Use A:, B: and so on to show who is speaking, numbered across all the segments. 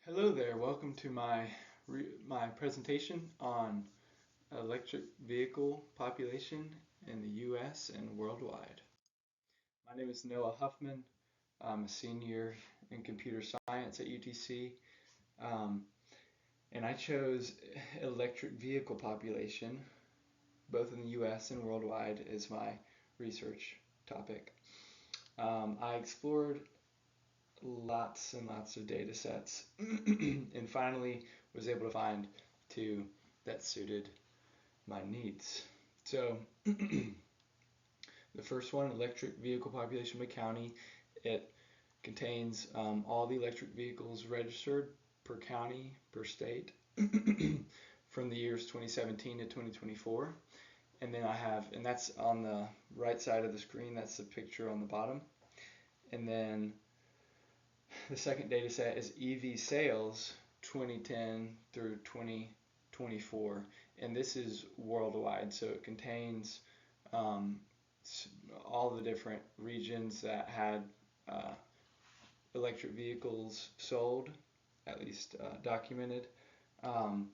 A: Hello there, welcome to my presentation on electric vehicle population in the US and worldwide. My name is Noah Huffman. I'm a senior in computer science at UTC, um, and I chose electric vehicle population, both in the US and worldwide, as my research topic. I explored lots and lots of data sets and finally was able to find two that suited my needs. So the first one, electric vehicle population by county, it contains all the electric vehicles registered per county, per state from the years 2017 to 2024. And then and that's on the right side of the screen, that's the picture on the bottom. And then the second data set is EV sales 2010 through 2024, and this is worldwide, so it contains um, all the different regions that had uh, electric vehicles sold, at least documented. Um,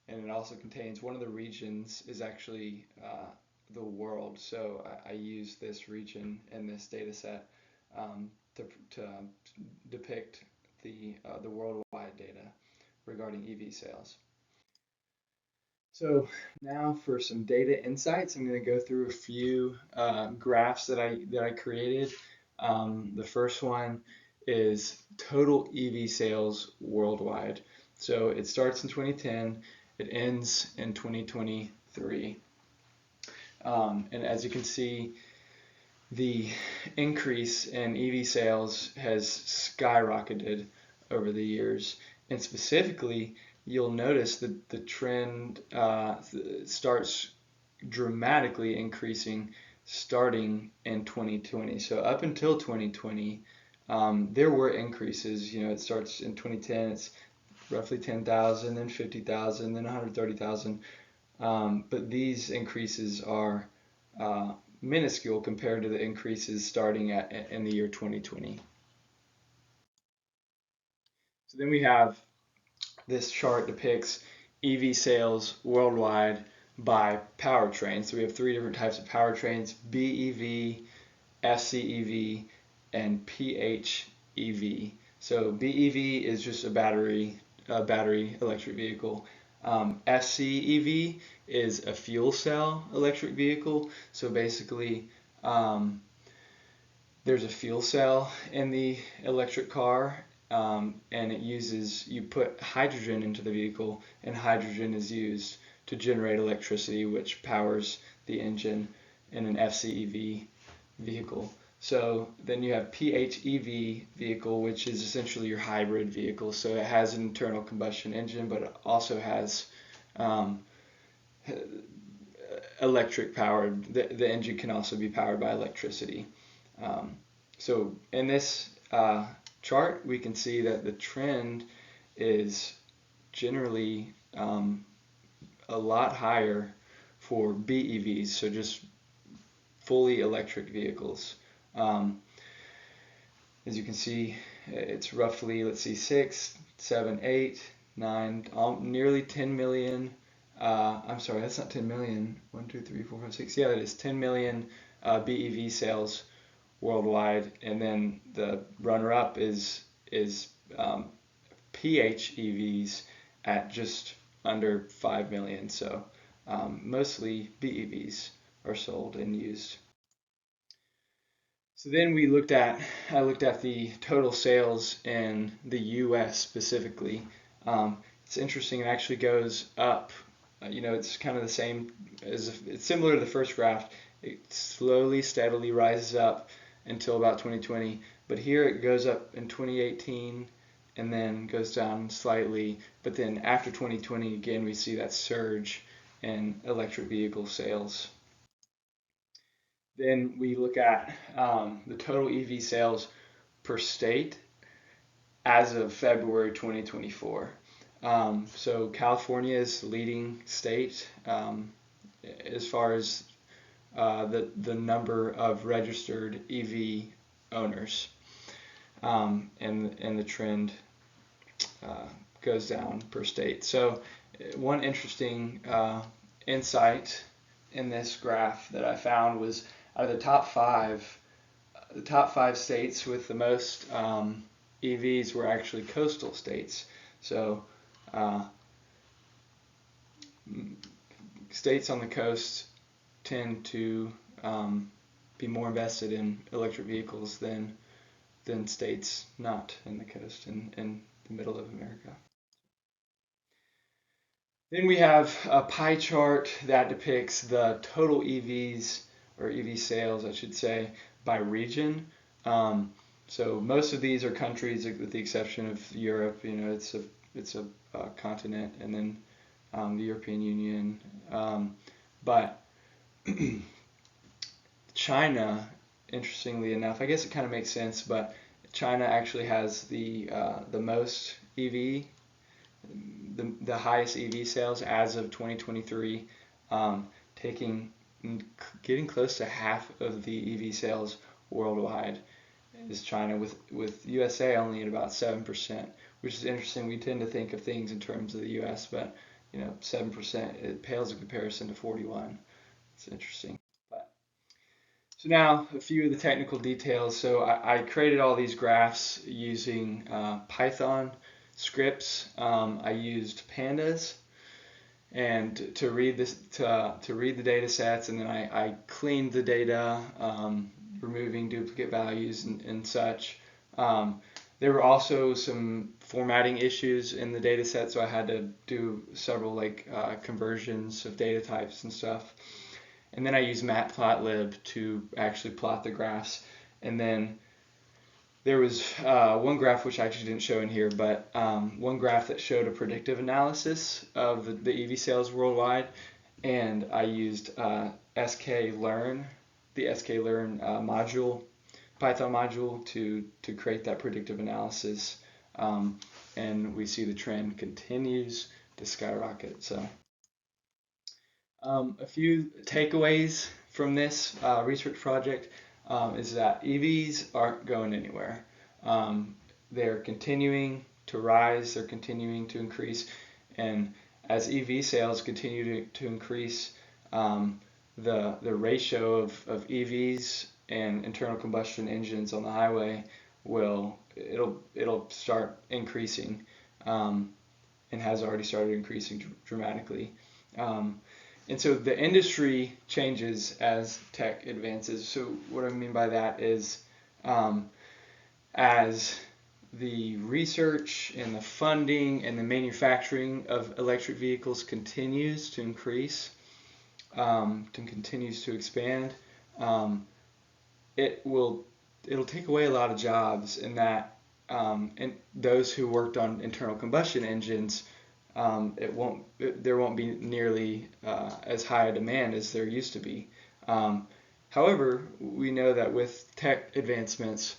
A: and it also contains one of the regions is actually the world, so I use this region in this data set to depict the worldwide data regarding EV sales. So now for some data insights, I'm going to go through a few graphs that I created. The first one is total EV sales worldwide. So it starts in 2010, it ends in 2023. And as you can see, the increase in EV sales has skyrocketed over the years. And specifically, you'll notice that the trend starts dramatically increasing starting in 2020. So up until 2020, there were increases. You know, it starts in 2010, it's roughly 10,000, then 50,000, then 130,000. But these increases are minuscule compared to the increases starting in the year 2020. So then we have this chart depicts EV sales worldwide by powertrain. So we have three different types of powertrains: BEV, FCEV, and PHEV. So BEV is just a battery electric vehicle. FCEV is a fuel cell electric vehicle. So basically, there's a fuel cell in the electric car, and you put hydrogen into the vehicle, and hydrogen is used to generate electricity, which powers the engine in an FCEV vehicle. So then you have PHEV vehicle, which is essentially your hybrid vehicle. So it has an internal combustion engine, but it also has electric powered. The engine can also be powered by electricity. So in this chart, we can see that the trend is generally a lot higher for BEVs, so just fully electric vehicles. As you can see, it's roughly, let's see, 6, 7, 8, 9, nearly 10 million. I'm sorry, that's not 10 million. 1, 2, 3, 4, 5, 6. Yeah, that is 10 million BEV sales worldwide, and then the runner-up is PHEVs at just under 5 million. So mostly BEVs are sold and used. So then I looked at the total sales in the U.S. specifically. It's interesting. It actually goes up. It's kind of the same it's similar to the first graph. It slowly, steadily rises up until about 2020. But here it goes up in 2018 and then goes down slightly. But then after 2020, again, we see that surge in electric vehicle sales. Then we look at the total EV sales per state as of February 2024. So California is the leading state as far as the number of registered EV owners, and the trend goes down per state. So one interesting insight in this graph that I found was out of the top five states with the most EVs were actually coastal states. So states on the coast tend to be more invested in electric vehicles than states not in the coast in the middle of America. Then we have a pie chart that depicts the total EVs or EV sales, I should say, by region. So most of these are countries, with the exception of Europe. You know, it's a continent, and then the European Union. But China, interestingly enough, I guess it kind of makes sense, but China actually has the most EV, the highest EV sales as of 2023, getting close to half of the EV sales worldwide is China, with USA only at about 7%, which is interesting. We tend to think of things in terms of the US, but 7%, it pales in comparison to 41. It's interesting. So now a few of the technical details. So I created all these graphs using Python scripts. I used pandas and to read the data sets, and then I cleaned the data, removing duplicate values and such. There were also some formatting issues in the data set, so I had to do several conversions of data types and stuff. And then I used Matplotlib to actually plot the graphs. And then there was one graph which I actually didn't show in here, but one graph that showed a predictive analysis of the EV sales worldwide. And I used sklearn, the sklearn module, Python module, to create that predictive analysis. And we see the trend continues to skyrocket. So a few takeaways from this research project is that EVs aren't going anywhere. They're continuing to rise, they're continuing to increase, and as EV sales continue to increase, the ratio of EVs and internal combustion engines on the highway it'll start increasing, and has already started increasing dramatically. And so the industry changes as tech advances. So what I mean by that is, as the research and the funding and the manufacturing of electric vehicles continues to increase, continues to expand, it'll take away a lot of jobs in that, and those who worked on internal combustion engines, there won't be nearly as high a demand as there used to be. However, we know that with tech advancements,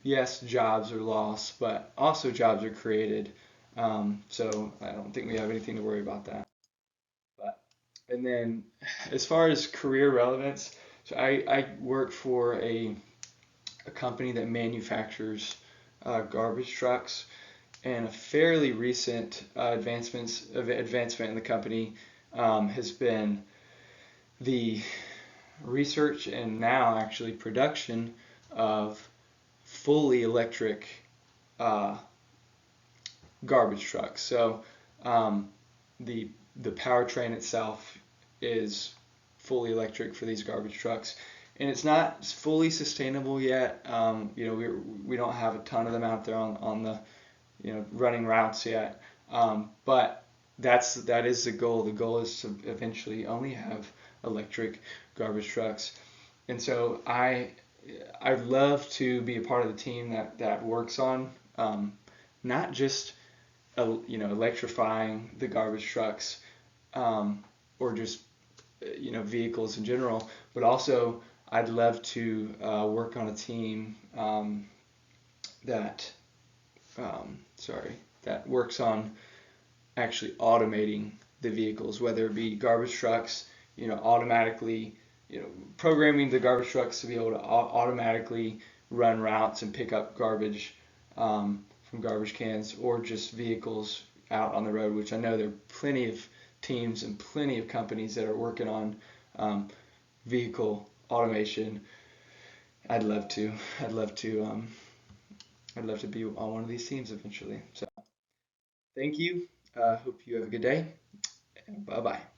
A: yes, jobs are lost, but also jobs are created. So I don't think we have anything to worry about that. And then as far as career relevance, so I work for a company that manufactures garbage trucks. And a fairly recent advancement in the company has been the research and now actually production of fully electric garbage trucks. So the powertrain itself is fully electric for these garbage trucks, and it's not fully sustainable yet. We don't have a ton of them out there on the running routes yet, but that is the goal. The goal is to eventually only have electric garbage trucks, and so I'd love to be a part of the team that works on not just electrifying the garbage trucks, or just vehicles in general, but also I'd love to work on a team that works on actually automating the vehicles, whether it be garbage trucks, automatically, programming the garbage trucks to be able to automatically run routes and pick up garbage from garbage cans or just vehicles out on the road, which I know there are plenty of teams and plenty of companies that are working on vehicle automation. I'd love to. I'd love to. I'd love to be on one of these teams eventually. So, thank you. Hope you have a good day. Bye bye.